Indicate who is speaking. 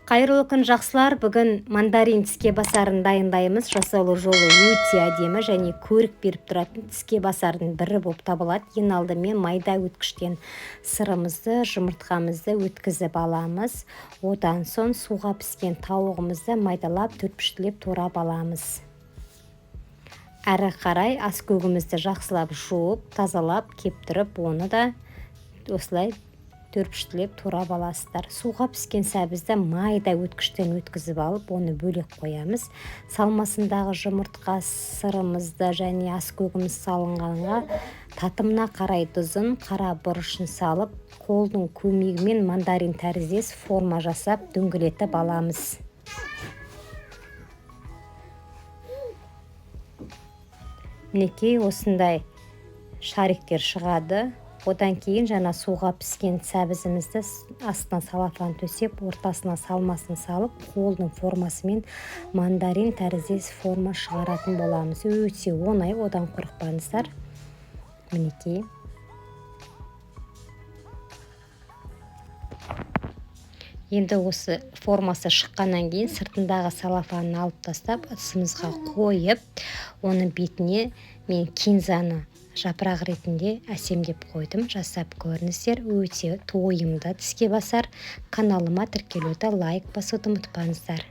Speaker 1: Қайырлы күн жақсылар, бүгін мандарин тіске басарын дайындаймыз. Жасалу жолы өте әдемі және көрік беріп тұратын тіске басардың бірі болып табылады. Ең алдымен майда өткіштен сырымызды, жұмыртқамызды өткізіп аламыз. Одан соң суға піскен тауығымызды майдалап, төртпіштілеп турап аламыз. Әрі қарай аскөгімізді жақсылап жуып, тазалап, кептіріп, оны да осылай төртпіштілеп турап аласыздар. Суға піскен сәбізді майда өткіштен өткізіп алып, оны бөлек қоямыз. Салмасындағы жұмыртқа, сырымызды және аскөгіміз салынғанға татымына қарай тұзын, қара бұрышын салып, қолдың көмегімен мандарин тәріздес форма жасап, дөңгелетіп аламыз. Мінекей осындай шариктер шығады. Одан кейін жаңа суға піскен сәбізімізді астына салафан төсеп, ортасына салмасын салып, қолдың формасымен мандарин тәріздес форма шығаратын боламыз. Өте оңай, одан қорықпаңыздар. Мінекей. Енді осы формасы шыққаннан кейін сыртындағы салафанын алып тастап, ыдысымызға қойып, оның бетіне мен кинзаны жапырақ ретінде әсемдеп қойдым. Жасап көріңіздер. Өте тойымды тіске басар. Каналыма тіркелуді, лайк басуды ұмытпаңыздар.